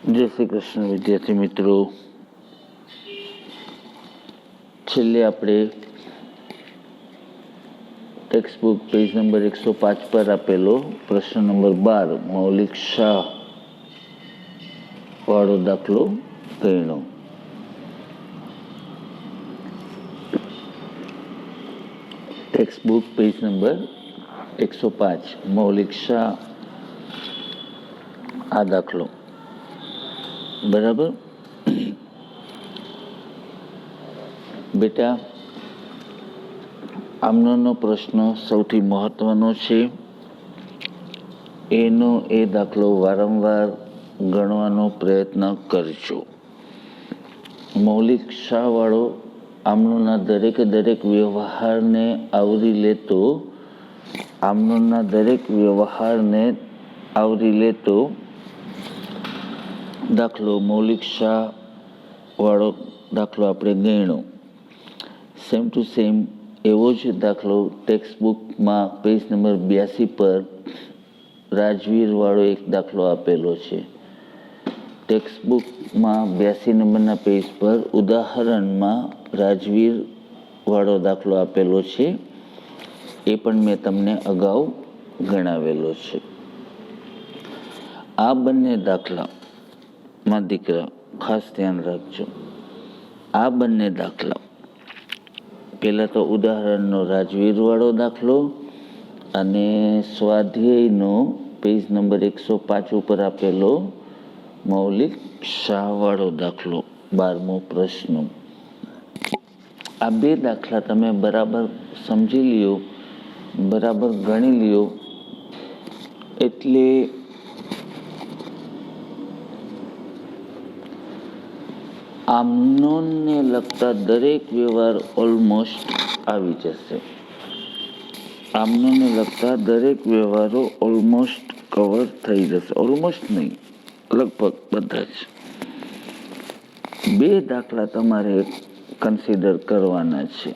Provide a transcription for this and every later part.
જય શ્રી કૃષ્ણ વિદ્યાર્થી મિત્રો. છેલ્લે આપણે ટેક્સ્ટ બુક પેજ નંબર 105 પર આપેલો પ્રશ્ન નંબર 12 મૌલિક શાહ વાળો દાખલો ગણ્યો. ટેક્સ્ટ બુક પેજ નંબર 105 મૌલિક શાહ આ દાખલો બરાબર. બેટા, આમનો પ્રશ્ન સૌથી મહત્વનો છે. એનો એ દાખલો વારંવાર ગણવાનો પ્રયત્ન કરજો. મૌલિક શાહ વાળો આમનોના દરેક વ્યવહારને આવરી લેતો દાખલો મૌલિક શાહ વાળો દાખલો આપણે ગણ્યો. સેમ ટુ સેમ એવો જ દાખલો ટેક્સ્ટ બુકમાં પેજ નંબર 82 પર રાજવીર વાળો એક દાખલો આપેલો છે. ટેક્સ્ટ બુકમાં 82 નંબરના પેજ પર ઉદાહરણમાં રાજવીર વાળો દાખલો આપેલો છે. એ પણ મેં તમને અગાઉ ગણાવેલો છે. આ બંને દાખલામાં દીકરા ખાસ ધ્યાન રાખજો. આ બંને દાખલા, પહેલા તો ઉદાહરણનો રાજવીર વાળો દાખલો અને સ્વાધ્યાયનો પેજ નંબર 105 ઉપર આપેલો મૌલિક શાહ વાળો દાખલો 12મો પ્રશ્ન. આ બે દાખલા તમે બરાબર સમજી લ્યો, બરાબર ગણી લ્યો, એટલે આમનોને લગતા દરેક વ્યવહાર ઓલમોસ્ટ આવી જશે. આમનોને લગતા દરેક વ્યવહારો ઓલમોસ્ટ કવર થઈ જશે. ઓલમોસ્ટ નહીં, લગભગ બધા જ. બે દાખલા તમારે કન્સિડર કરવાના છે.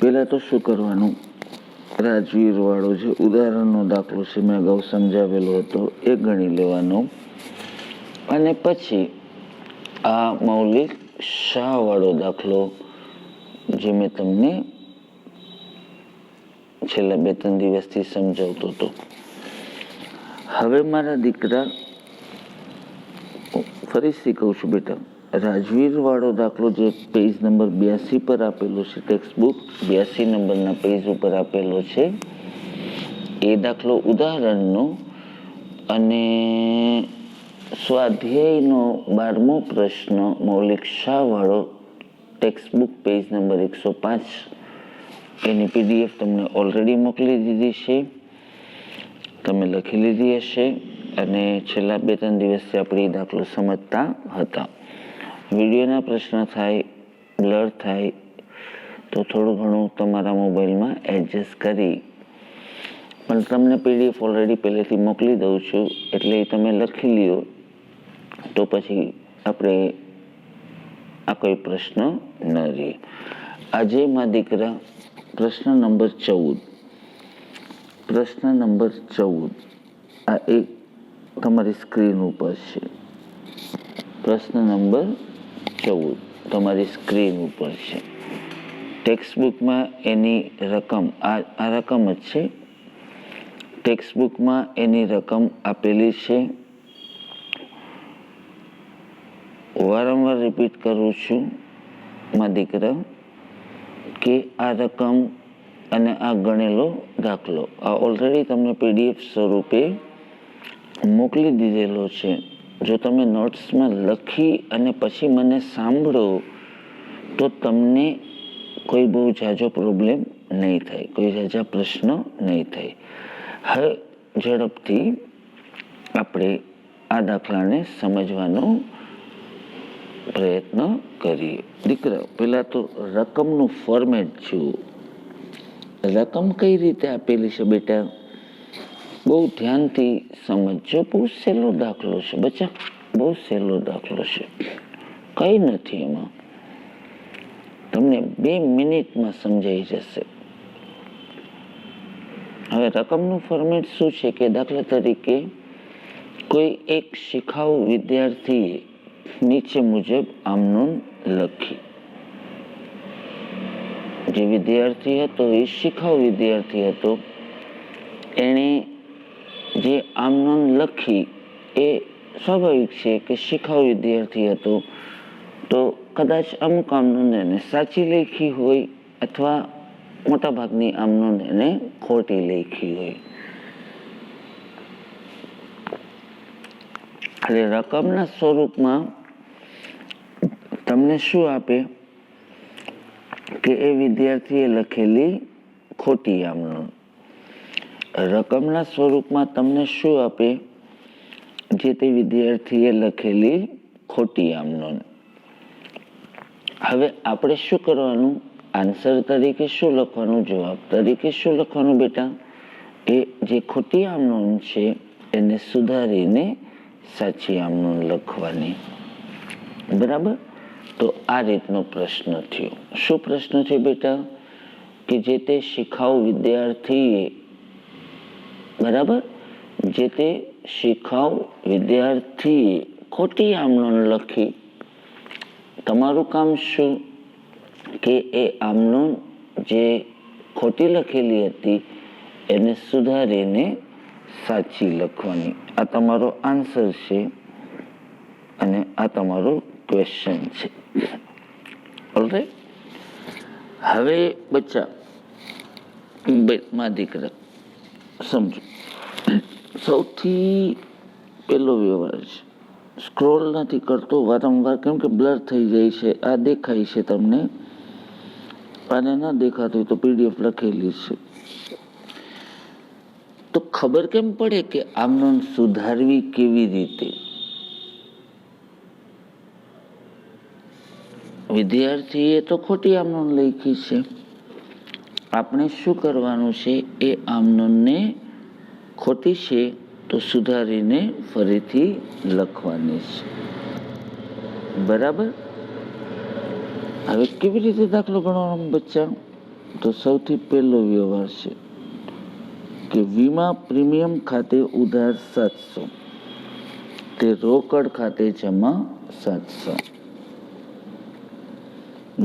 પહેલાં તો શું કરવાનું, રાજવીર વાળો જે ઉદાહરણનો દાખલો છે મેં અગાઉ સમજાવેલો હતો એ ગણી લેવાનો, અને પછી આ મૌલિક શાહ વાળો દાખલો જે મેં તમને છેલ્લા 2-3 દિવસથી સમજાવતો હતો. હવે મારા દીકરા, ફરીથી કહું છું બેટા, રાજવીર વાળો દાખલો જે પેજ નંબર 82 પર આપેલો છે, ટેક્સ્ટ બુક 82 નંબરના પેજ ઉપર આપેલો છે, એ દાખલો ઉદાહરણનો, અને સ્વાધ્યાયનો 12મો પ્રશ્ન મૌલિક શાહ વાળો ટેક્સ્ટ બુક પેજ નંબર 105, એની PDF તમને ઓલરેડી મોકલી દીધી છે, તમે લખી લીધી હશે, અને છેલ્લા 2-3 દિવસથી આપણે એ દાખલો સમજતા હતા. વિડીયોના પ્રશ્ન થાય, બ્લર થાય તો થોડું ઘણું તમારા મોબાઈલમાં એડજસ્ટ કરી, પણ તમને PDF ઓલરેડી પહેલેથી મોકલી દઉં છું, એટલે એ તમે લખી લ્યો તો પછી આપણે આ કોઈ પ્રશ્ન ન રહે. આજે માં દીકરા પ્રશ્ન નંબર 14 આ એક તમારી સ્ક્રીન ઉપર છે. પ્રશ્ન નંબર 14 તમારી સ્ક્રીન ઉપર છે. ટેક્સ્ટ બુકમાં એની રકમ આ રકમ જ છે. ટેક્સ્ટ બુકમાં એની રકમ આપેલી છે. વારંવાર રિપીટ કરું છું માં દીકરા કે આ રકમ અને આ ગણેલો દાખલો આ ઓલરેડી તમને PDF સ્વરૂપે મોકલી દીધેલો છે. જો તમે નોટ્સમાં લખી અને પછી મને સાંભળો તો તમને કોઈ બહુ ઝાઝો પ્રોબ્લેમ નહીં થાય, કોઈ ઝાઝા પ્રશ્ન નહીં થાય. હવે ઝડપથી આપણે આ દાખલાને સમજવાનો પ્રયત્ન કરીએ. દીકરા, પહેલાં તો રકમનું ફોર્મેટ જુઓ. રકમ કઈ રીતે આપેલી છે બેટા, બહુ ધ્યાનથી સમજજો. બહુ સહેલો દાખલો છે બચ્ચા, બહુ સહેલો દાખલો છે, કંઈ નથી એમાં. તમને 2 મિનિટમાં સમજાઈ જશે. હવે રકમનું ફોર્મેટ શું છે કે દાખલા તરીકે કોઈ એક શિખાઉ વિદ્યાર્થીએ નીચે મુજબ આમ નોંધ લખી. જે વિદ્યાર્થી હતો એ શિખાઉ વિદ્યાર્થી હતો. એણે જે આમ નોંધ લખી એ સ્વાભાવિક છે કે શિખાઉ વિદ્યાર્થી હતો, તો કદાચ અમુક આમ નોંધ એને સાચી લખી હોય અથવા મોટાભાગની આમ નોંધ એને ખોટી લખી હોય. એટલે રકમના સ્વરૂપમાં તમને શું આપે કે એ વિદ્યાર્થીએ લખેલી ખોટી આમ નોંધ. રકમના સ્વરૂપમાં તમને શું આપે? જે તે વિદ્યાર્થીએ લખેલી ખોટી આમ નોંધ. હવે આપણે શું કરવાનું? આન્સર તરીકે શું લખવાનું? જવાબ તરીકે શું લખવાનું બેટા? એ જે ખોટી આમ નોંધ છે એને સુધારીને સાચી આમ નોંધ લખવાની. બરાબર? તો આ રીતનો પ્રશ્ન થયો. શું પ્રશ્ન છે બેટા? કે જે તે શિખાઉ વિદ્યાર્થીએ, બરાબર, જે તે શિખાઉ વિદ્યાર્થીએ ખોટી આમ નોંધ લખી. તમારું કામ શું? કે એ આમ નોંધ જે ખોટી લખેલી હતી એને સુધારીને સાચી લખવાની. આ તમારો આન્સર છે અને આ તમારો ક્વેશ્ચન છે. ઓલરાઈટ. હવે બચ્ચા, માં દીકરા સમજો, સૌથી પહેલો વ્યવહાર છે, સ્ક્રોલ નથી કરતો વારંવાર, કેમ કે બ્લર થઈ જાય છે. આ દેખાય છે તમને, આને ના દેખાતું હોય તો પીડીએફ લખેલી છે. તો ખબર કેમ પડે કે આમ નોંધ સુધારવી કેવી રીતે? વિદ્યાર્થીએ તો ખોટી આમ નોંધ લખી છે. આપણે શું કરવાનું છે? એ આમ નોંધને ખોટી છે તો સુધારીને ફરીથી લખવાની છે. બરાબર? હવે કેવી રીતે દાખલો ગણવાનો બચ્ચા? તો સૌથી પહેલો વ્યવહાર છે કે વીમા પ્રીમિયમ ખાતે ઉધાર 700, તે રોકડ ખાતે જમા 700.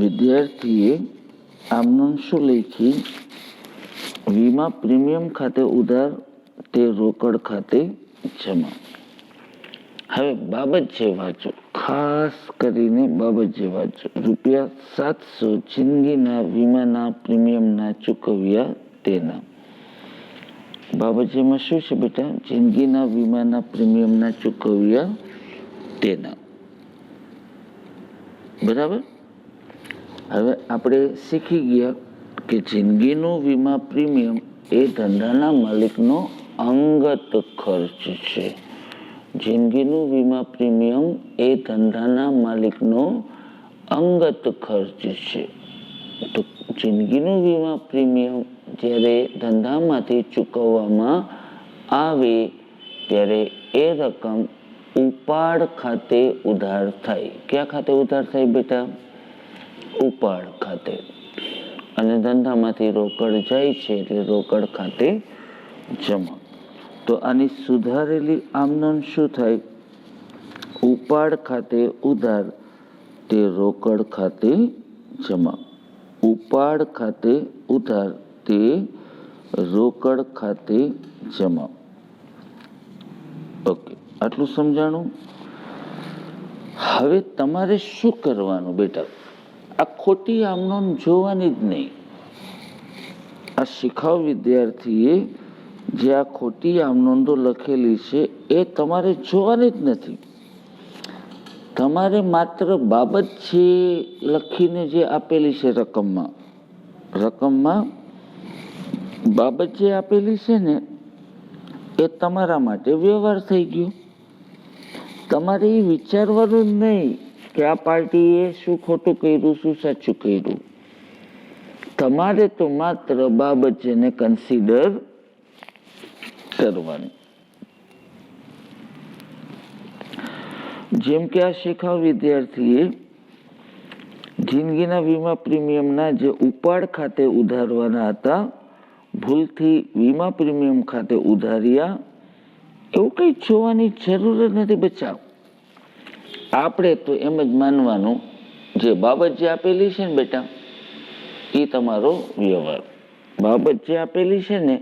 વિદ્યાર્થીએ આમ નોંધ શું લખી? વીમા પ્રીમિયમ ખાતે ઉધાર, તે રોકડ ખાતે જમા. હવે બાબત જે વાંચો, ખાસ કરીને બાબત જે વાંચો. ₹700 જિંદગીના વીમાના પ્રીમિયમના ચૂકવ્યા તેના. બાબત જેમાં શું છે બેટા? જિંદગીના વીમાના પ્રીમિયમના ચૂકવ્યા તેના. બરાબર? હવે આપણે શીખી ગયા કે જિંદગીનું વીમા પ્રીમિયમ એ ધંધાના માલિકનો અંગત ખર્ચ છે. જિંદગીનું વીમા પ્રીમિયમ એ ધંધાના માલિકનો અંગત ખર્ચ છે. તો જિંદગીનું વીમા પ્રીમિયમ જ્યારે ધંધામાંથી ચૂકવવામાં આવે ત્યારે એ રકમ ઉપાડ ખાતે ઉધાર થાય. ક્યાં ખાતે ઉધાર થાય બેટા? ઉપાડ ખાતે. અને ધંધામાંથી રોકડ જાય છે એટલે રોકડ ખાતે જમા. તો આની સુધારેલી આમ નોંધ શું થાય? ઉપાડ ખાતે ઉધાર, તે રોકડ ખાતે જમા. ઉપાડ ખાતે ઉધાર, તે રોકડ ખાતે જમા. ઓકે, આટલું સમજાણું? હવે તમારે શું કરવાનું બેટા? આ ખોટી આમ નોંધ જોવાની જ નહીં. આ શિખાઉ વિદ્યાર્થીએ જે આ ખોટી આમ નોંધો લખેલી છે એ તમારે જોવાની જ નથી. તમારે માત્ર બાબત છે લખીને જે આપેલી છે રકમમાં બાબત જે આપેલી છે ને એ તમારા માટે વ્યવહાર થઈ ગયો. તમારે એ વિચારવાનું જ નહીં કે આ પાર્ટીએ શું ખોટું કર્યું, શું સાચું કર્યું. તમારે તો માત્ર બાબત જેને કન્સિડર કરવાની. જેમ કે આ શિખાઉ વિદ્યાર્થીએ જિંદગીના વીમા પ્રીમિયમના જે ઉપાડ ખાતે ઉધારવાના હતા, ભૂલથી વીમા પ્રીમિયમ ખાતે ઉધાર્યા એવું કંઈ જોવાની જરૂર જ નથી બચ્ચા. આપણે તો એમ જ માનવાનું જે બાબત જે આપેલી છે ને બેટા એ તમારો વ્યવહાર, બાબત જે આપેલી છે ને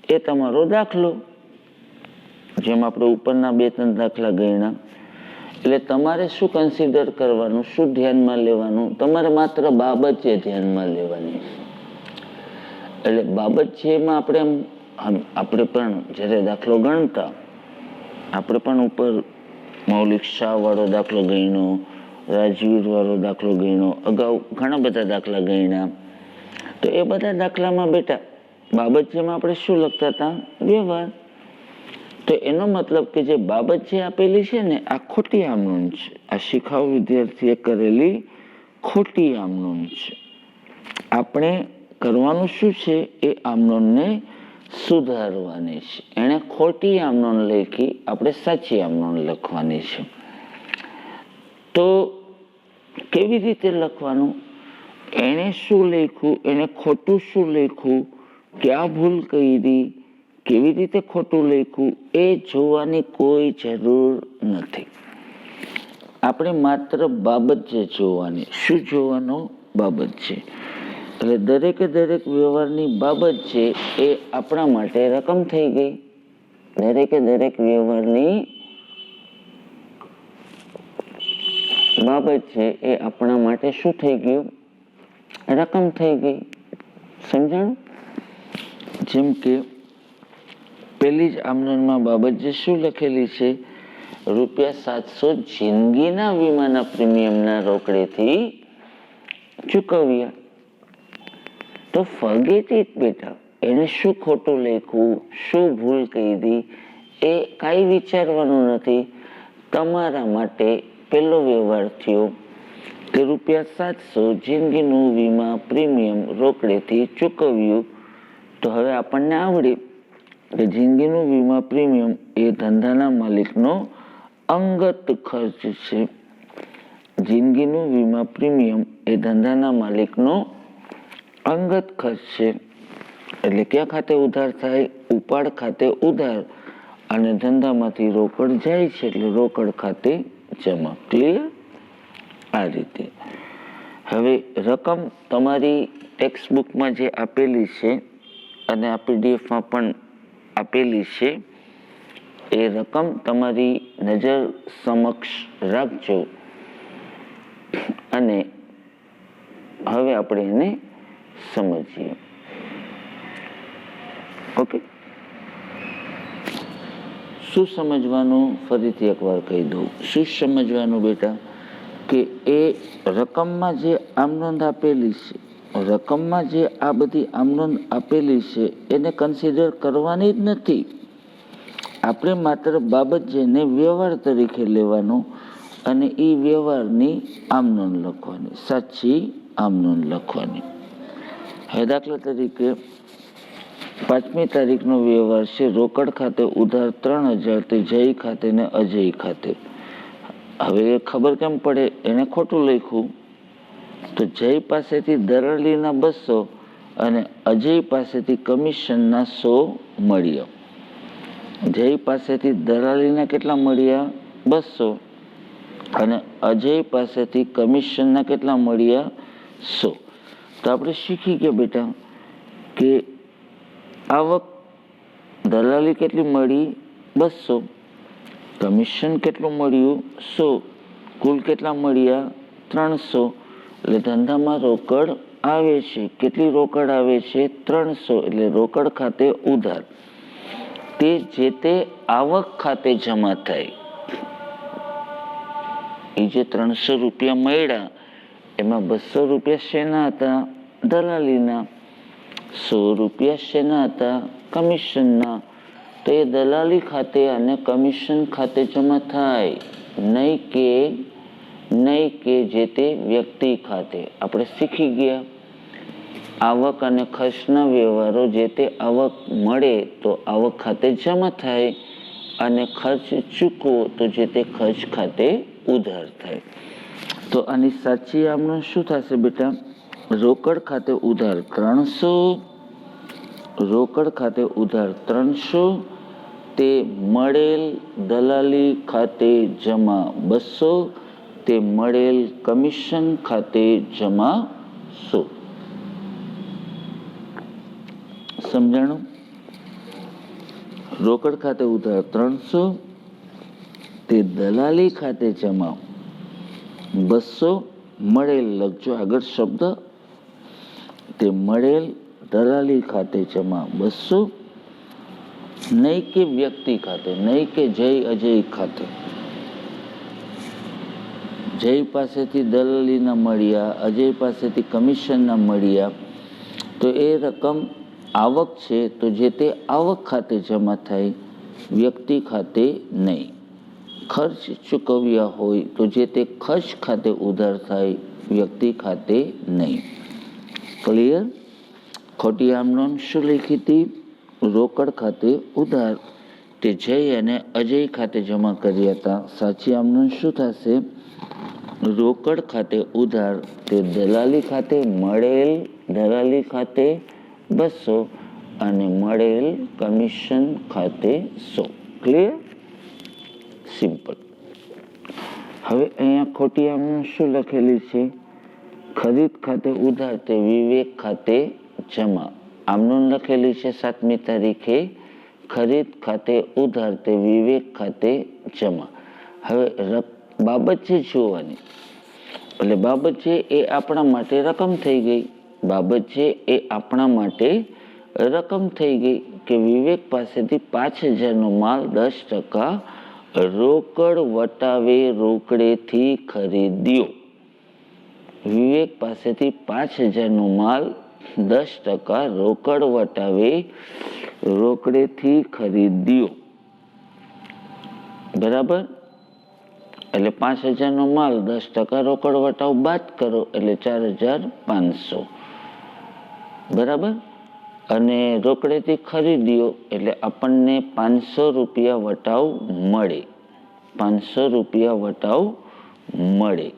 એ તમારો દાખલો. જેમ આપણે ઉપરના 2-3 દાખલા ગણ્યા, એટલે તમારે શું કન્સિડર કરવાનું, શું ધ્યાનમાં લેવાનું, તમારે માત્ર બાબત છે ધ્યાનમાં લેવાની. એટલે બાબત છે એમાં આપણે પણ જ્યારે દાખલો ગણતા આપણે પણ ઉપર મૌલિક શાહ વાળો દાખલો ગણ્યો, રાજવીર વાળો દાખલો ગણ્યો, અગાઉ ઘણા બધા દાખલા ગણ્યા. તો એ બધા દાખલામાં બેટા બાબત જેમાં આપણે શું લખતા હતા? વ્યવહાર. તો એનો મતલબ કે જે બાબત જે આપેલી છે ને આ ખોટી આમનોંધ છે, આ શિખાઉ વિદ્યાર્થીએ કરેલી ખોટી આમનોંધ છે. આપણે કરવાનું શું છે? એ આમનોંધને સુધારવાની છે. એણે ખોટી આમનોંધ લખી, આપણે સાચી આમનોંધ લખવાની છે. તો કેવી રીતે લખવાનું? એણે શું લખ્યું, એણે ખોટું શું લખ્યું, ક્યાં ભૂલ કરી, કેવી રીતે ખોટું લખ્યું, એ જોવાની કોઈ જરૂર નથી. આપણે માત્ર બાબત જે જોવાની. શું જોવાનું? બાબત છે. એટલે દરેકે દરેક વ્યવહારની બાબત છે એ આપણા માટે રકમ થઈ ગઈ. દરેકે દરેક વ્યવહારની બાબત છે એ આપણા માટે શું થઈ ગયું? રકમ થઈ ગઈ. સમજાણું? જેમ કે પેલી જ આમનોંધમાં બાબત જે શું લખેલી છે? ₹700 જિંદગીના વીમાના પ્રીમિયમના રોકડેથી ચૂકવ્યા. તો ફર્ગેટ ઇટ બેટા. એને શું ખોટું લખ્યું, શું ભૂલ કરી, એ કાંઈ વિચારવાનું નથી. તમારા માટે પહેલો વ્યવહાર થયો કે ₹700 જિંદગીનું વીમા પ્રીમિયમ રોકડેથી ચૂકવ્યું. તો હવે આપણને આવડે કે જિંદગીનું વીમા પ્રીમિયમ એ ધંધાના માલિકનો અંગત ખર્ચ છે. જિંદગીનું વીમા પ્રીમિયમ એ ધંધાના માલિકનો અંગત ખર્ચ છે. એટલે ક્યાં ખાતે ઉધાર થાય? ઉપાડ ખાતે ઉધાર, અને ધંધામાંથી રોકડ જાય છે એટલે રોકડ ખાતે જમા. ક્લિયર? આ રીતે. હવે રકમ તમારી ટેક્સ્ટ બુકમાં જે આપેલી છે અને આ પીડીએફમાં પણ આપેલી છે, એ રકમ તમારી નજર સમક્ષ રાખજો. અને હવે આપણે એને સમજીએ. ઓકે, શું સમજવાનું? ફરીથી એકવાર કહી દઉં. શું સમજવાનું બેટા? કે એ રકમમાં જે આમનોંધ આપેલી છે, રકમમાં જે આ બધી આમનોંધ આપેલી છે એને કન્સિડર કરવાની જ નથી. આપણે માત્ર બાબત જેને વ્યવહાર તરીકે લેવાનો અને એ વ્યવહારની આમનોંધ લખવાની, સાચી આમનોંધ લખવાની. હવે દાખલા તરીકે 5મી તારીખનો વ્યવહાર છે. રોકડ ખાતે ઉધાર 3000 તે જય ખાતે ને અજય ખાતે. હવે એ ખબર કેમ પડે? એને ખોટું લખ્યું. તો જય પાસેથી દલાલીના 200 અને અજય પાસેથી કમિશનના 100 મળ્યા. જય પાસેથી દલાલીના કેટલા મળ્યા? 200, અને અજય પાસેથી કમિશનના કેટલા મળ્યા? 100. તો આપણે શીખી ગયા બેટા કે આવક દલાલી કેટલી મળી? 200. કમિશન કેટલું મળ્યું? 100. કુલ કેટલા મળ્યા? 300. એટલે ધંધામાં રોકડ આવે છે. કેટલી રોકડ આવે છે? 300. એટલે રોકડ ખાતે ઉધાર તે જે તે આવક ખાતે જમા થાય. એ જે 300 રૂપિયા મળ્યા એમાં 200 રૂપિયા શેના હતા? દલાલીના. 100 રૂપિયા શેના હતા? કમિશનના. તો એ દલાલી ખાતે અને કમિશન ખાતે જમા થાય, નહીં કે જે તે વ્યક્તિ ખાતે. આપણે શીખી ગયા આવક અને ખર્ચના વ્યવહારો જે તે આવક મળે તો આવક ખાતે જમા થાય, અને ખર્ચ ચૂકવો તો જે તે ખર્ચ ખાતે ઉધાર થાય. તો આની સાચી આમનોંધ શું થશે બેટા? રોકડ ખાતે ઉધાર 300, રોકડ ખાતે ઉધાર 300 તે મળેલ દલાલી ખાતે જમા 200, તે મળેલ કમિશન ખાતે જમા 100. સમજાણું? રોકડ ખાતે ઉધાર 300, તે દલાલી ખાતે જમા 200, મળેલ લખજો આગળ શબ્દ, તે મળેલ દલાલી ખાતે જમા 200, નહીં કે વ્યક્તિ ખાતે, નહીં કે જય અજય ખાતે. જય પાસેથી દલાલીના મળ્યા, અજય પાસેથી કમિશનના મળ્યા, તો એ રકમ આવક છે તો જે તે આવક ખાતે જમા થાય, વ્યક્તિ ખાતે નહીં. ખર્ચ ચૂકવ્યા હોય તો જે તે ખર્ચ ખાતે ઉધાર થાય, વ્યક્તિ ખાતે નહીં. ક્લિયર? ખોટી આમ નોંધ શું લખી હતી? રોકડ ખાતે ઉધાર તે જય અને અજય ખાતે જમા કર્યા હતા. સાચી આમ નોંધ શું થશે? રોકડ ખાતે ઉધાર તે દલાલી ખાતે મળેલ દલાલી ખાતે 200 અને મળેલ કમિશન ખાતે 100. ક્લિયર? સિમ્પલ. હવે અહીંયા ખોટી આમ નોંધ શું લખેલી છે? ખરીદ ખાતે ઉધાર તે વિવેક ખાતે જમા. આમ નોંધ લખેલી છે 7મી તારીખે, ખરીદ ખાતે ઉધાર તે વિવેક ખાતે જમા. હવે બાબત છે જોવાની, એટલે બાબત છે એ આપણા માટે રકમ થઈ ગઈ. બાબત છે એ આપણા માટે રકમ થઈ ગઈ કે વિવેક પાસેથી 5000નો માલ 10% રોકડ વટાવે રોકડેથી ખરીદ્યો. વિવેક પાસેથી 5000નો માલ 10% રોકડ વટાવે રોકડેથી ખરીદ્યો. બરાબર? એટલે 5000નો માલ 10% રોકડ વટાવ બાદ કરો એટલે 4500. બરાબર? અને રોકડેથી ખરીદ્યો એટલે આપણને 500 રૂપિયા વટાવ મળે. 500 રૂપિયા વટાવ મળે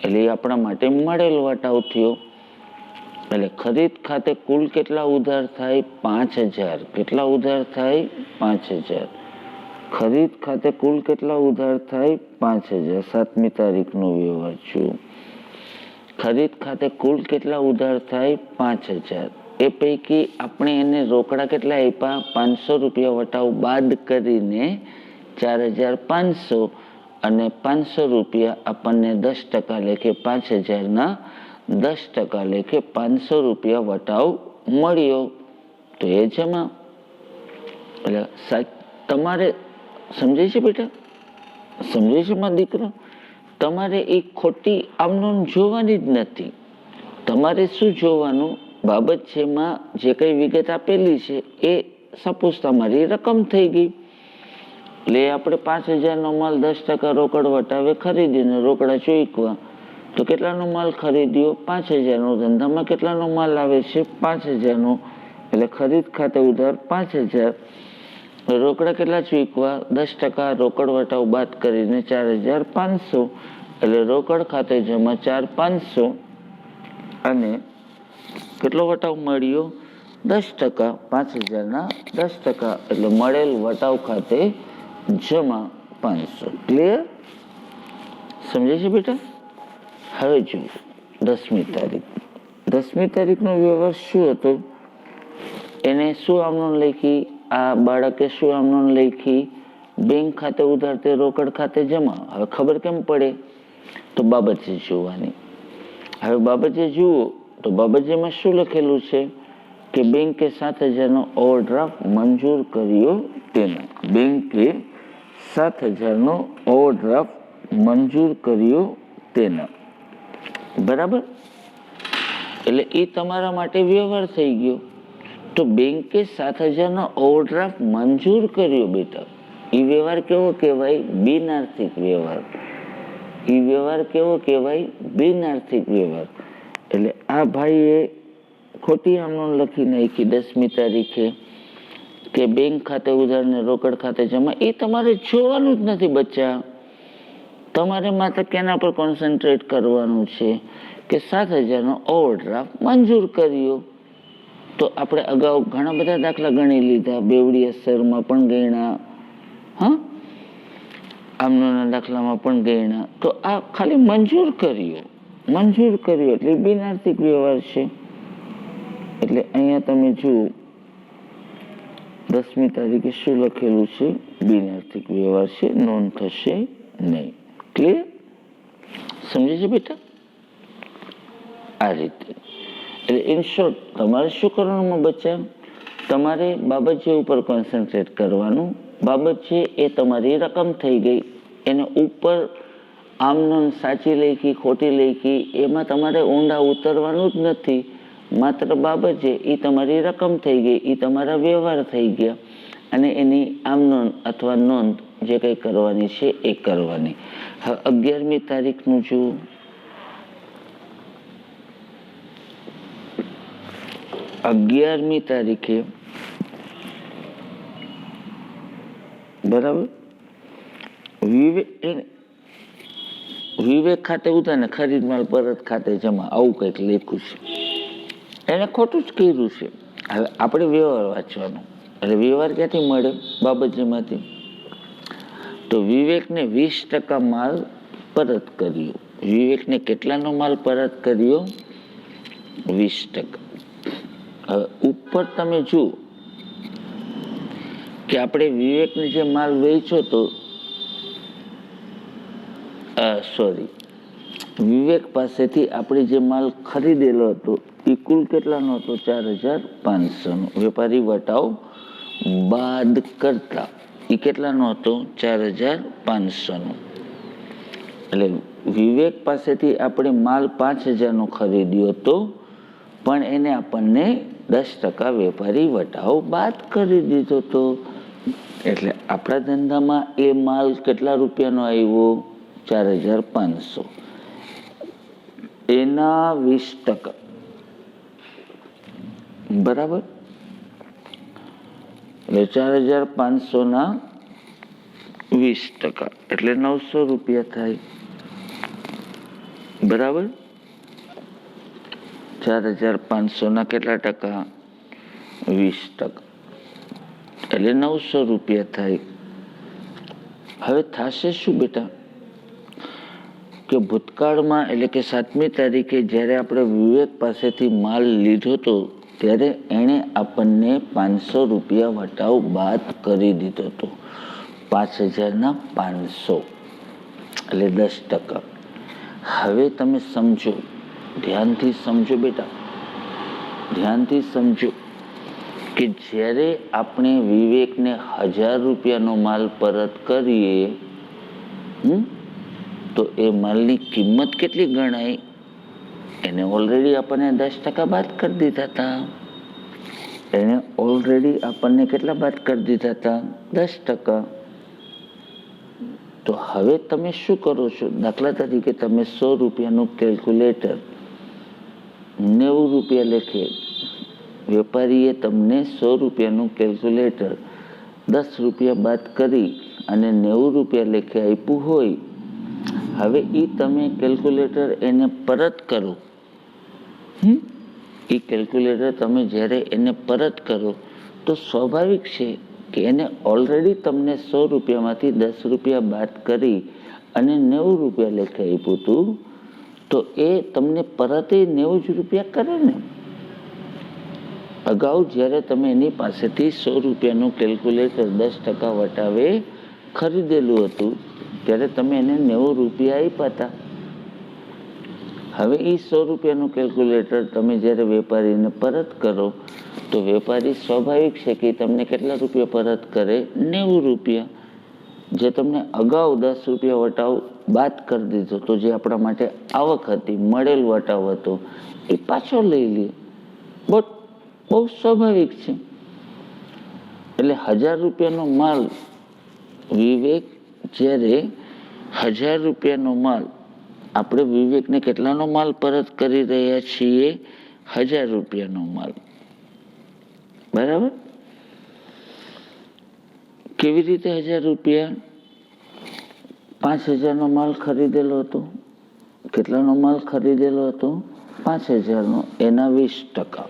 એટલે એ આપણા માટે મળેલ વટાવ થયો. એટલે ખરીદ ખાતે કુલ કેટલા ઉધાર થાય? 5000. કેટલા ઉધાર થાય? 5000. ખરીદ ખાતે કુલ કેટલા ઉધાર થાય? 5000. 7મી તારીખનો વ્યવહાર છું. ખરીદ ખાતે કુલ કેટલા ઉધાર થાય? 5000. એ પૈકી આપણે એને રોકડા કેટલા આપ્યા? 500 રૂપિયા વટાવ બાદ કરીને 4500, અને 500 રૂપિયા આપણને 10% લેખે 5000ના 10% લેખે 500 રૂપિયા વટાવ મળ્યો, તો એ જમા. એટલે તમારે સમજાય છે બેટા? સમજાય છે મારા દીકરો? તમારે એ ખોટી આમનો જોવાની જ નથી. તમારે શું જોવાનું? બાબત છે એમાં જે કઈ વિગત આપેલી છે એ સપોઝ તમારી રકમ થઈ ગઈ, એટલે આપણે 5000નો માલ 10% રોકડ વટાવે ખરીદીને રોકડા ચૂકવા, તો કેટલાનો માલ ખરીદ્યો? 5000નો. ધંધામાં કેટલાનો માલ આવે છે? 5000નો. એટલે ખરીદ ખાતે ઉધાર 5000, રોકડા કેટલા ચૂકવા? 10% રોકડ વટાવ બાદ કરીને 4500, એટલે રોકડ ખાતે જમા 4500 અને કેટલો વટાવ મળ્યો? 10%. 5000ના 10%, એટલે મળેલ વટાવ ખાતે જમા 500. ક્લિયર? સમજાય છે બેટા? હવે જુઓ 10મી તારીખ. 10મી તારીખનો વ્યવહાર શું હતો? એને શું આમનોન લખી? આ બાળકે શું આમનોન લખી? બેંક ખાતે ઉધાર તે રોકડ ખાતે જમા. હવે ખબર કેમ પડે? તો બાબત જોવાની. હવે બાબત જુઓ તો બાબતમાં શું લખેલું છે કે બેંકે 7000નો ઓવરડ્રાફ્ટ મંજૂર કર્યો તેના. બેંકે 7000નો ઓવરડ્રાફ્ટ મંજૂર કર્યો તેના. બરાબર? એટલે એ તમારા માટે વ્યવહાર થઈ ગયો. તો બેંકે 7000નો ઓવરડ્રાફ્ટ મંજૂર કર્યો બેટા, એ વ્યવહાર કેવો કહેવાય? બિનઆર્થિક વ્યવહાર. એ વ્યવહાર કેવો કહેવાય? બિનઆર્થિક વ્યવહાર. એટલે આ ભાઈએ ખોટી આમનો લખી નાખી 10મી તારીખે કે બેંક ખાતે ઉધાર ને રોકડ ખાતે જમા. એ તમારે જોવાનું જ નથી બચ્ચા. તમારે માત્ર કેના પર કોન્સન્ટ્રેટ કરવાનું છે કે 7000નો ઓવરડ્રાફ્ટ મંજૂર કર્યો. તો આપણે અગાઉ ઘણા બધા દાખલા ગણી લીધા, બેવડિયા સરમાં પણ ગણ્યા, હા, આમનોના દાખલામાં પણ ગણ્યા. તો આ ખાલી મંજૂર કર્યો એટલે બિનઆર્થિક વ્યવહાર છે. એટલે અહીંયા તમે જુઓ 10મી તારીખે શું લખેલું છે? બિનઆર્થિક વ્યવહાર છે, નોંધ થશે નહીં. ક્લિયર? સમજે છે બેટા? આ રીતે. એટલે ઇન શોર્ટ તમારે શું કરવાનું બચ્ચા? તમારે બાબત જે ઉપર કોન્સન્ટ્રેટ કરવાનું. બાબત છે એ તમારી રકમ થઈ ગઈ, એને ઉપર આમનો સાચી લખી ખોટી લખી એમાં તમારે ઊંડા ઉતરવાનું જ નથી. માત્ર બાબત છે એ તમારી રકમ થઈ ગઈ, એ તમારા વ્યવહાર થઈ ગયા, અને એની આમનોંધ અથવા નોંધ જે કંઈ કરવાની છે એ કરવાની. હવે 11મી તારીખનું જુઓ. 11મી તારીખે બરાબર વિવેક ખાતે ઉતાર ને ખરીદ માલ પરત ખાતે જમા, આવું કંઈક લખ્યું છે. એને ખોટું જ કર્યું છે. હવે આપણે વ્યવહાર વાંચવાનો. એટલે વ્યવહાર ક્યાંથી મળે? બાબતજીમાંથી. તો વિવેકને 20% માલ પરત કર્યો. વિવેકને કેટલાનો માલ પરત કર્યો? 20%. હવે ઉપર તમે જુઓ કે આપણે વિવેકને જે માલ વેચ્યો તો વિવેક પાસેથી આપણે જે માલ ખરીદેલો હતો એ કુલ કેટલાનો હતો? 4500નો. વેપારી વટાવ બાદ કરતા એ કેટલાનો હતો? 4500નો. એટલે વિવેક પાસેથી આપણે માલ 5000નો ખરીદ્યો હતો, પણ એને આપણને 10% વેપારી વટાવ બાદ કરી દીધો હતો. એટલે આપણા ધંધામાં એ માલ કેટલા રૂપિયાનો આવ્યો? 4500. એના 20%. બરાબર? એટલે 4500ના 20% એટલે 900 રૂપિયા થાય. બરાબર? 4500ના કેટલા ટકા? 20%. એટલે 900 રૂપિયા થાય. હવે થશે શું બેટા? કે ભૂતકાળમાં એટલે કે 7મી તારીખે જ્યારે આપણે વિવેક પાસેથી માલ લીધો હતો ત્યારે એણે આપણને 500 રૂપિયા વટાવ બાદ કરી દીધો હતો. 5000ના 500 એટલે 10%. હવે તમે સમજો, ધ્યાનથી સમજો બેટા, ધ્યાનથી સમજો કે જ્યારે આપણે વિવેકને 1000 રૂપિયાનો માલ પરત કરીએ તો એ માલની કિંમત કેટલી ગણાય? એને ઓલરેડી આપણને 10% બાદ કરી દીધા હતા. એને ઓલરેડી આપણને કેટલા બાદ કરી દીધા હતા? 10%. તો હવે તમે શું કરો છો? દાખલા તરીકે તમે 100 રૂપિયાનું કેલ્ક્યુલેટર 90 રૂપિયા લેખે, વેપારીએ તમને 100 રૂપિયાનું કેલ્ક્યુલેટર 10 રૂપિયા બાદ કરી અને 90 રૂપિયા લેખે આપ્યું હોય. હવે એ તમે કેલ્ક્યુલેટર એને પરત કરો. એ કેલ્ક્યુલેટર તમે જ્યારે એને પરત કરો તો સ્વાભાવિક છે કે એને ઓલરેડી તમને 100 રૂપિયામાંથી 10 રૂપિયા બાદ કરી અને 90 રૂપિયા લેખે આપ્યું હતું, તો એ તમને પરત 90 જ રૂપિયા કરે ને. અગાઉ જ્યારે તમે એની પાસેથી 100 રૂપિયાનું કેલ્ક્યુલેટર 10% વટાવે ખરીદેલું હતું ત્યારે તમે એને 90 રૂપિયા આપ્યા હતા. હવે એ 100 રૂપિયાનું કેલ્ક્યુલેટર તમે જ્યારે વેપારીને પરત કરો તો વેપારી સ્વાભાવિક છે કે તમને કેટલા રૂપિયા પરત કરે? 90 રૂપિયા. જે તમને અગાઉ 10 રૂપિયા વટાવ બાદ કરી દીધો તો જે આપણા માટે આવક હતી, મળેલ વટાવ હતો, એ પાછો લઈ લે. બહુ સ્વાભાવિક છે. એટલે 1000 રૂપિયાનો માલ વિવેક જ્યારે 1000 રૂપિયાનો માલ આપણે વિવેકને કેટલાનો માલ પરત કરી રહ્યા છીએ? 1000 રૂપિયાનો માલ. બરાબર? કેવી રીતે 1000 રૂપિયા? 5000નો માલ ખરીદેલો હતો. કેટલાનો માલ ખરીદેલો હતો? 5000નો. એના 20%.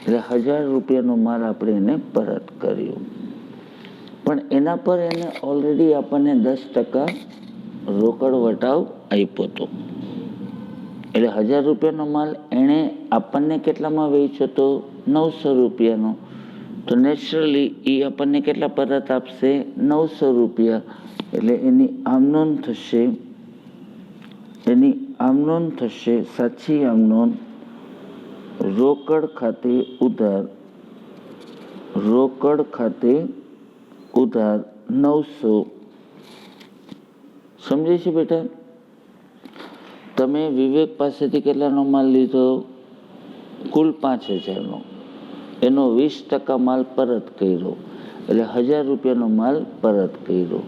એટલે 1000 રૂપિયાનો માલ આપણે એને પરત કર્યો, પણ એના પર એને ઓલરેડી આપણને 10% રોકડ વટાવ આપ્યો હતો. એટલે 1000 રૂપિયાનો માલ એણે આપણને કેટલામાં વેચ્યો તો 900 રૂપિયાનો. તો નેચરલી એ આપણને કેટલા પરત આપશે? 900 રૂપિયા. એટલે એની આમ નોંધ થશે, સાચી આમ નોંધ રોકડ ખાતે ઉધાર 900. સમજે છે બેટા? તમે વિવેક પાસેથી કેટલાનો માલ લીધો? કુલ 5000નો. એનો 20% માલ પરત કર્યો, એટલે 1000 રૂપિયાનો માલ પરત કર્યો.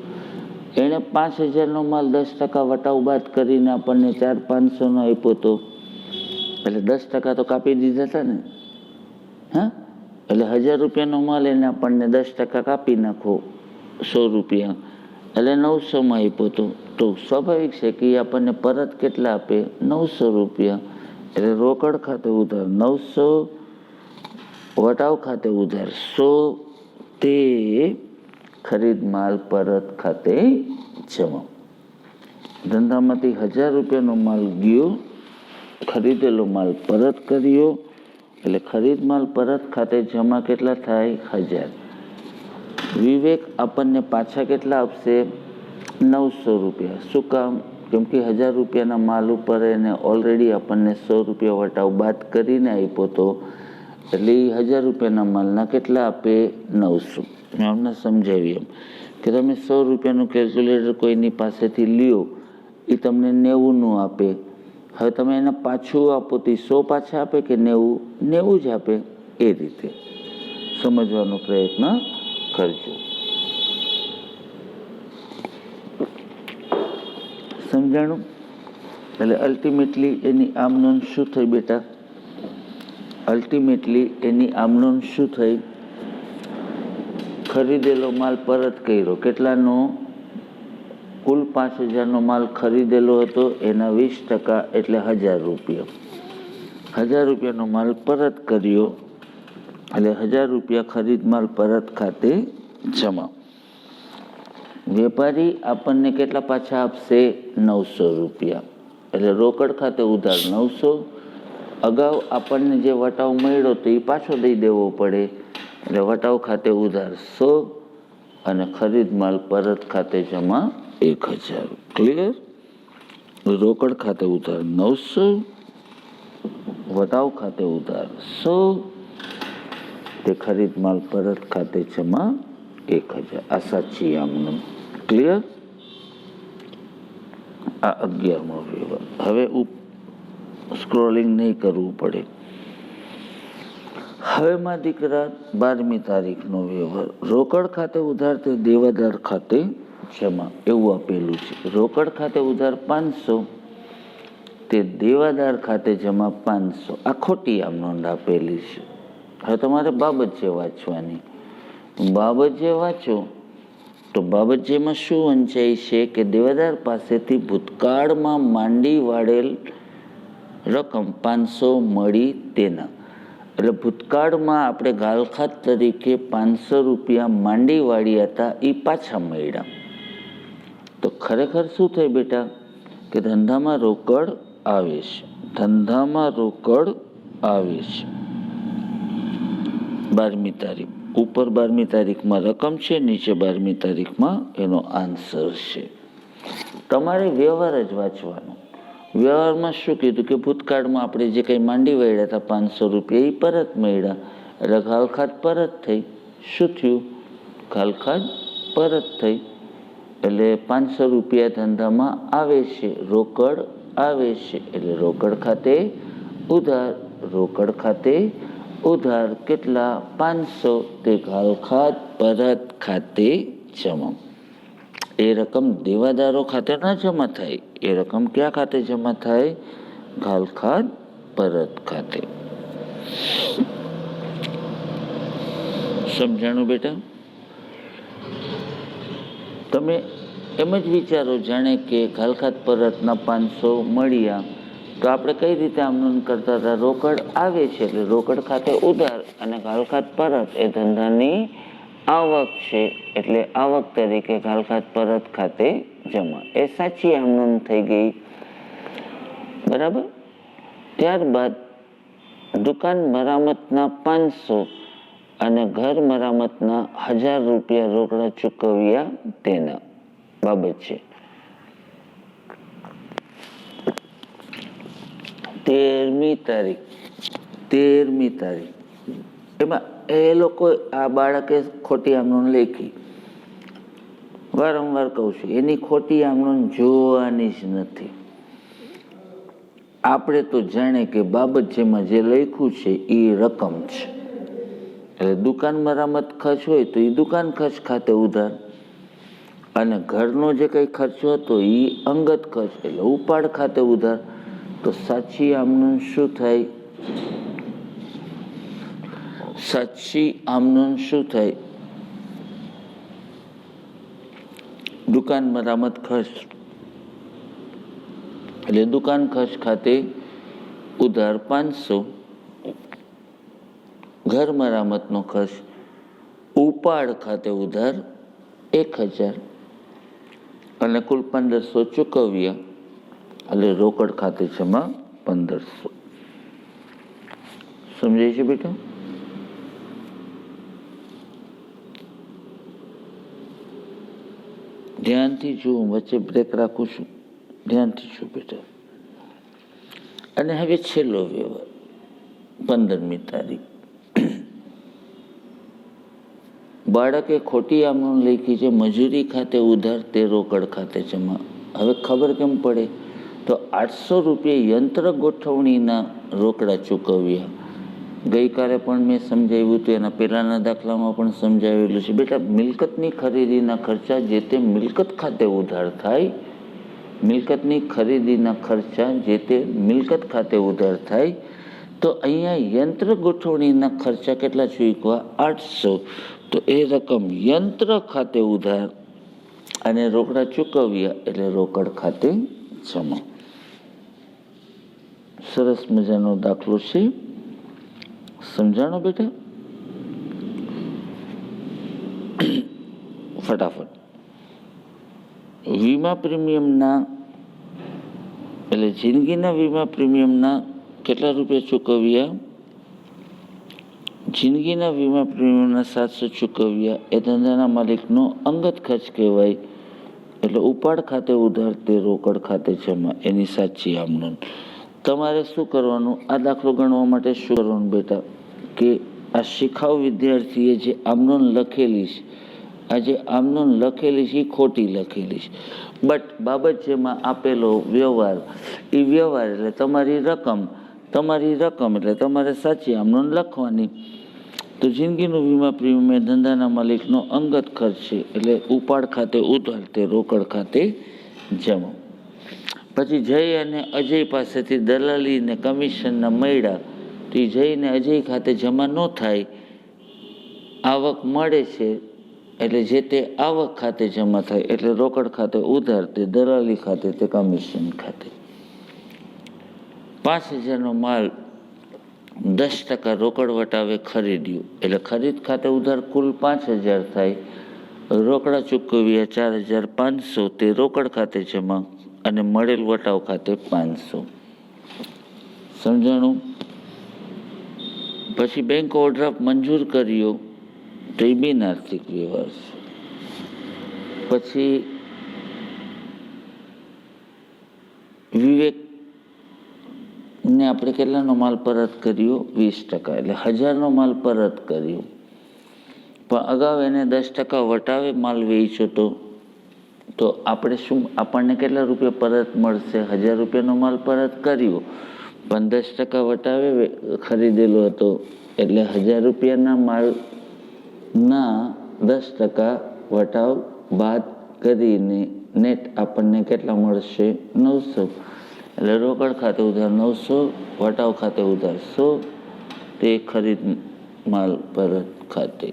એણે 5000નો માલ 10% વટાવ બાદ કરીને આપણને 4500નો આપ્યો હતો, એટલે 10% તો કાપી દીધા હતા ને. હા, એટલે 1000 રૂપિયાનો માલ એને આપણને 10% કાપી નાખો 100 રૂપિયા, એટલે 900માં આપ્યો હતો. તો સ્વાભાવિક છે કે એ આપણને પરત કેટલા આપે? 900 રૂપિયા. એટલે રોકડ ખાતે ઉધાર 900, વટાવ ખાતે ઉધાર 100, તે ખરીદ માલ પરત ખાતે જમા. ધંધામાંથી 1000 રૂપિયાનો માલ ગયો, ખરીદેલો માલ પરત કર્યો, એટલે ખરીદ માલ પરત ખાતે જમા કેટલા થાય? 1000. વિવેક આપણને પાછા કેટલા આપશે? 900 રૂપિયા. શું કામ? કેમ કે 1000 રૂપિયાના માલ ઉપર એને ઓલરેડી આપણને 100 રૂપિયા વટાવ બાદ કરીને આપ્યો હતો, એટલે એ 1000 રૂપિયાના માલના કેટલા આપે? 900. મેં અમને સમજાવી એમ કે તમે 100 રૂપિયાનું કેલ્ક્યુલેટર કોઈની પાસેથી લ્યો, એ તમને 90નું આપે. હવે તમે એને પાછું આપો તો 100 પાછા આપે કે 90 જ આપે. એ રીતે સમજવાનો પ્રયત્ન કરજો. સમજાણું? એટલે અલ્ટિમેટલી એની આમ નોંધ શું થઈ બેટા? અલ્ટિમેટલી એની આમ નોંધ શું થઈ? ખરીદેલો માલ પરત કર્યો. કેટલાનો? કુલ 5000નો માલ ખરીદેલો હતો, એના 20% એટલે 1000 રૂપિયા. 1000 રૂપિયાનો માલ પરત કર્યો, એટલે 1000 રૂપિયા ખરીદ માલ પરત ખાતે જમા. વેપારી આપણને કેટલા પાછા આપશે? 900 રૂપિયા. એટલે રોકડ ખાતે ઉધાર 900. અગાઉ આપણને જે વટાવ મળ્યો તો એ પાછો દઈ દેવો પડે, એટલે વટાવ ખાતે ઉધાર 100 અને ખરીદ માલ પરત ખાતે જમા 1000. ક્લિયર? રોકડ ખાતે ઉધાર 900, વટાવ ખાતે ઉધાર 100, તે ખરીદ માલ પરત ખાતે જમા 1000. આ સાચી આમનું. ક્લિયર? આ 11મો વ્યવહાર. હવે સ્ક્રોલિંગ નહીં કરવું પડે. હવે માં દીકરા 12મી તારીખનો વ્યવહાર. રોકડ ખાતે ઉધાર તે દેવાદાર ખાતે જમા, એવું આપેલું છે. રોકડ ખાતે ઉધાર 500, તે દેવાદાર ખાતે જમા 500. આ ખોટી આમ નોંધ આપેલી છે. હવે તમારે બાબત જે વાંચવાની. બાબત જે વાંચો તો બાબત જેમાં શું વંચાય છે કે દેવાદાર પાસેથી ભૂતકાળમાં માંડી વાળેલ રકમ 500 મળી તેના. એટલે ભૂતકાળમાં આપણે ગાલખાત તરીકે 500 રૂપિયા માંડી વાળ્યા હતા, એ પાછા મળ્યા. તો ખરેખર શું થાય બેટા કે ધંધામાં રોકડ આવે છે. ધંધામાં રોકડ આવે છે. 12મી તારીખ ઉપર 12મી તારીખમાં રકમ છે, નીચે 12મી તારીખમાં એનો આન્સર છે. તમારે વ્યવહાર જ વાંચવાનો. વ્યવહારમાં શું કીધું કે ભૂતકાળમાં આપણે જે કંઈ માંડી વાળ્યા હતા 500 રૂપિયા, એ પરત મળ્યા, એટલે ગાલખાત પરત થઈ. શું થયું? ગાલખાત પરત થઈ. એટલે 500 રૂપિયા ધંધામાં આવે છે, રોકડ આવે છે, એટલે રોકડ ખાતે ઉધાર. રોકડ ખાતે ઉધાર કેટલા? 500, તે ગાલખાત પરત ખાતે જમા. એ રકમ દેવાદારો ખાતે ના જમા થાય, એ રકમ ક્યાં ખાતે જમા થાય? ગાલખાત પરત ખાતે. સમજાણું બેટા? તમે એમ જ વિચારો જાણે કે ગાલખાત પરતના 500 મળ્યા, તો આપણે કઈ રીતે આમ નોંધ કરતા હતા? રોકડ આવે છે એટલે રોકડ ખાતે ઉધાર અને ઘાલખાત પરત એ ધંધાની આવક છે એટલે આવક તરીકે ઘાલખાત પરત ખાતે જમા. એ સાચી આમ નોંધ થઈ ગઈ. બરાબર. ત્યારબાદ દુકાન મરામતના 500 અને ઘર મરામતના 1000 રૂપિયા રોકડા ચૂકવ્યા તેના બાબત છે. 13મી તારીખ એમાં એ લોકો આ બાળકે ખોટી આમ નોંધ લખી. વારંવાર કહું છું, એની ખોટી આમ નોંધ જોવાની જ નથી. આપણે તો જાણે કે બાબત જેમાં જે લખ્યું છે એ રકમ છે. એટલે દુકાન મરામત ખર્ચ હોય તો એ દુકાન ખર્ચ ખાતે ઉધાર, અને ઘરનો જે કંઈ ખર્ચો હતો એ અંગત ખર્ચ એટલે ઉપાડ ખાતે ઉધાર. તો સાચી આમ નોંધ શું થાય? સાચી આમ નોંધ શું થાય? દુકાન મરામત ખર્ચ એટલે દુકાન ખર્ચ ખાતે ઉધાર 500, ઘર મરામતનો ખર્ચ ઉપાડ ખાતે ઉધાર 1000 અને કુલ 1500 ચૂકવ્યા એટલે રોકડ ખાતે જમા 1500. સમજાય છે બેટા? ધ્યાનથી જુઓ, વચ્ચે બ્રેક રાખું છું, ધ્યાનથી જુઓ બેટા. અને હવે છેલ્લો વ્યવહાર 15મી તારીખ. બાળકે ખોટી આમ નોંધ લખી છે મજૂરી ખાતે ઉધાર તે રોકડ ખાતે જમા. હવે ખબર કેમ પડે? તો 800 રૂપિયા યંત્ર ગોઠવણીના રોકડા ચૂકવ્યા. ગઈકાલે પણ મેં સમજાવ્યું હતું, એના પહેલાના દાખલામાં પણ સમજાવેલું છે. બેટા, મિલકતની ખરીદીના ખર્ચા જે તે મિલકત ખાતે ઉધાર થાય. મિલકતની ખરીદીના ખર્ચા જે તે મિલકત ખાતે ઉધાર થાય. તો અહીંયા યંત્ર ગોઠવણીના ખર્ચા કેટલા ચૂકવા? 800. તો એ રકમ યંત્ર ખાતે ઉધાર અને રોકડા ચૂકવ્યા એટલે રોકડ ખાતે જમા. સરસ મજાનો દાખલો છે. સમજાણો બેટા? ફટાફટ. વીમા પ્રીમિયમના એટલે જિંદગીના વીમા પ્રીમિયમના કેટલા રૂપિયા ચૂકવ્યા? જિંદગીના વીમા પ્રીમિયમના 700 ચૂકવ્યા. એ ધંધાના માલિકનો અંગત ખર્ચ કહેવાય એટલે ઉપાડ ખાતે ઉધાર તે રોકડ ખાતે જમા. એની સાચી આમ નોંધ. તમારે શું કરવાનું? આ દાખલો ગણવા માટે શું કરવાનું બેટા? કે આ શીખાવ વિદ્યાર્થીએ જે આમ નોંધ લખેલી છે, આ જે આમ નોંધ લખેલી છે એ ખોટી લખેલી છે. બટ બાબત જેમાં આપેલો વ્યવહાર એ વ્યવહાર એટલે તમારી રકમ એટલે તમારે સાચી આમ નોંધ લખવાની. તો જિંદગીનું વીમા પ્રીમિયમ એ ધંધાના માલિકનો અંગત ખર્ચ છે એટલે ઉપાડ ખાતે ઉધાર તે રોકડ ખાતે જમા. પછી જય અને અજય પાસેથી દલાલી ને કમિશનના મળ્યા તો એ જઈને અજય ખાતે જમા ન થાય. આવક મળે છે એટલે જે તે આવક ખાતે જમા થાય એટલે રોકડ ખાતે ઉધાર તે દલાલી ખાતે તે કમિશન ખાતે. 5000નો માલ 10% રોકડ વટાવે ખરીદ્યું એટલે ખરીદ ખાતે ઉધાર કુલ 5000 થાય. રોકડા ચૂકવ્યા 4500 તે રોકડ ખાતે જમા અને મળેલ વટાવ ખાતે 500. સમજાણું? પછી બેંક ઓવરડ્રાફ્ટ મંજૂર કર્યો તો એ બિન આર્થિક વ્યવહાર છે. પછી વિવેકને આપણે કેટલાનો માલ પરત કર્યો? 20% એટલે 1000નો માલ પરત કર્યો. પણ અગાઉ એને 10% વટાવે માલ વેચ્યો તો આપણે શું, આપણને કેટલા રૂપિયા પરત મળશે? 1000 રૂપિયાનો માલ પરત કર્યો પણ 10% વટાવે ખરીદેલો હતો એટલે 1000 રૂપિયાના માલના 10% વટાવ બાદ કરીને નેટ આપણને કેટલા મળશે? 900. એટલે રોકડ ખાતે ઉધાર 900, વટાવ ખાતે ઉધાર 100 તે ખરીદ માલ પરત ખાતે.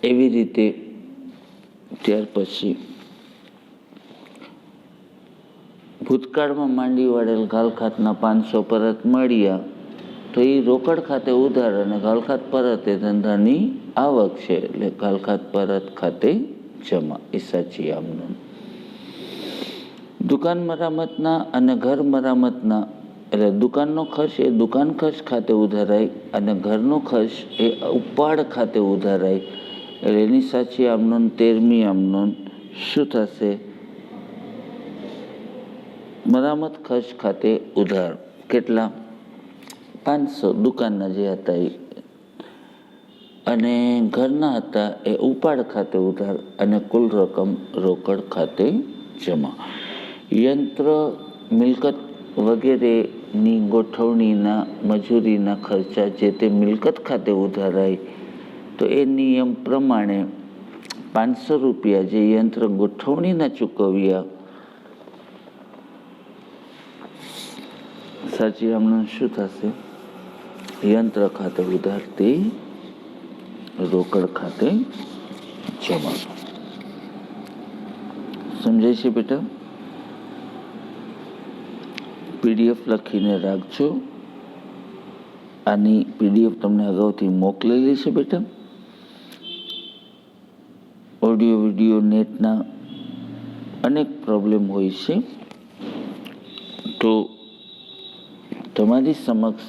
એવી રીતે ત્યાર પછી ભૂતકાળમાં માંડી વાળેલ ઘાલખાતના 500 પરત મળ્યા તો એ રોકડ ખાતે ઉધાર અને ઘાલખાત પરત એ ધંધાની આવક છે, એટલે ઘાલખાત પરત ખાતે જમા એ સાચી આમનોંધ. દુકાન મરામતના અને ઘર મરામતના એટલે દુકાનનો ખર્ચ એ દુકાન ખર્ચ ખાતે ઉધારાય અને ઘરનો ખર્ચ એ ઉપાડ ખાતે ઉધારાય, એટલે એની સાચી આમનોંધ 13મી આમનોંધ શું થશે? મરામત ખર્ચ ખાતે ઉધાર. કેટલા? 500 દુકાનના જે હતા એ, અને ઘરના હતા એ ઉપાડ ખાતે ઉધાર અને કુલ રકમ રોકડ ખાતે જમા. યંત્ર, મિલકત વગેરેની ગોઠવણીના મજૂરીના ખર્ચા જે તે મિલકત ખાતે ઉધારાય તો એ નિયમ પ્રમાણે 500 રૂપિયા જે યંત્ર ગોઠવણીના ચૂકવ્યા, સાચી આમનોંધ શું થશે? યંત્ર ખાતે ઉધાર તે રોકડ ખાતે જમા. સમજાય છે બેટા? પીડીએફ લખીને રાખજો. આની પીડીએફ તમને અગાઉથી મોકલેલી છે બેટા. ઓડિયો વિડીયો નેટના અનેક પ્રોબ્લેમ હોય છે, તો તમારી સમક્ષ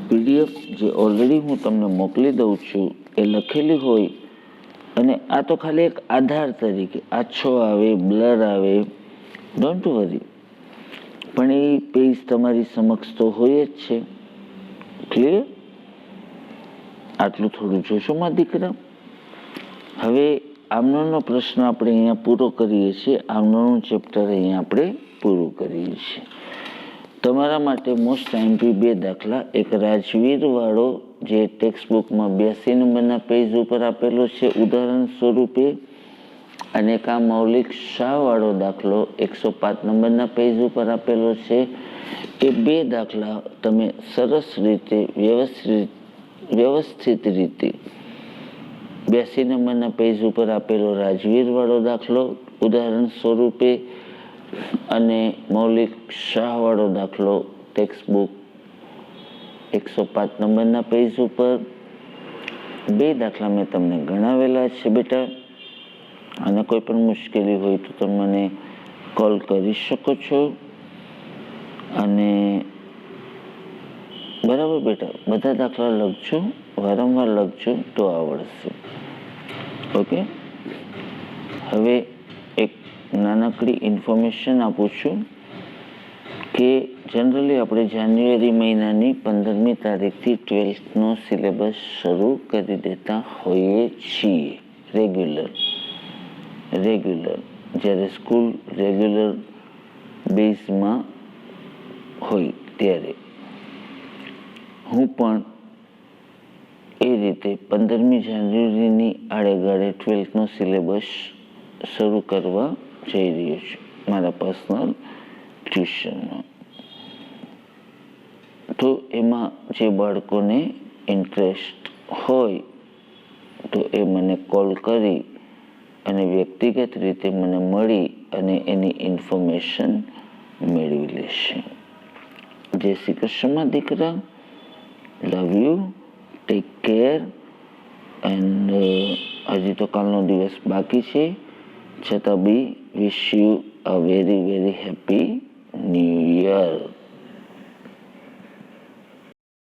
પીડીએફ જે ઓલરેડી હું તમને મોકલી દઉં છું એ લખેલી હોય, અને આ તો ખાલી એક આધાર તરીકે આછો આવે બ્લર આવે, ડોન્ટ વરી, પણ એ પેજ તમારી સમક્ષ તો હોય જ છે. ક્લિયર? આટલું થોડું જોશો માં દીકરા. હવે આમનોનો પ્રશ્ન આપણે અહીંયા પૂરો કરીએ છીએ. આમનોનું ચેપ્ટર અહીંયા આપણે પૂરું કરીએ છીએ. તમારા માટે મોસ્ટ આઈએમપી 2 દાખલા, એક રાજવીર વાળો જે ટેક્સ્ટ બુકમાં 82 નંબરના પેજ ઉપર આપેલો છે ઉદાહરણ સ્વરૂપે, અને એક આ મૌલિક શાહ વાળો દાખલો 105 નંબરના પેજ ઉપર આપેલો છે. એ 2 દાખલા તમે સરસ રીતે વ્યવસ્થિત રીતે 82 નંબરના પેજ ઉપર આપેલો રાજવીર વાળો દાખલો ઉદાહરણ સ્વરૂપે અને મૌલિક શાહ વાળો દાખલો ટેક્સ્ટ બુક 105 નંબરના પેજ ઉપર 2 દાખલા મેં તમને ગણાવેલા છે બેટા. અને કોઈ પણ મુશ્કેલી હોય તો તમે મને કોલ કરી શકો છો. અને બરાબર બેટા, બધા દાખલા લખજો, વારંવાર લખજો તો આવડશે. ઓકે. હવે એક નાનકડી ઇન્ફોર્મેશન આપું છું કે જનરલી આપણે જાન્યુઆરી મહિનાની 15મી તારીખથી 12થનો સિલેબસ શરૂ કરી દેતા હોઈએ છીએ રેગ્યુલર, જ્યારે સ્કૂલ રેગ્યુલર બેઝમાં હોય ત્યારે. હું પણ એ રીતે 15મી જાન્યુઆરીની આડેગાળે 12થનો સિલેબસ શરૂ કરવા જઈ રહ્યો છું મારા પર્સનલ ટ્યુશનમાં. તો એમાં જે બાળકોને ઇન્ટરેસ્ટ હોય તો એ મને કોલ કરી અને વ્યક્તિગત રીતે મને મળી અને એની ઇન્ફોર્મેશન મેળવી લેશે. જય શ્રી કૃષ્ણ દીકરા. Love you, take care. And હજી તો કાલનો દિવસ બાકી છે, છતાં બી wish you a very very happy new year.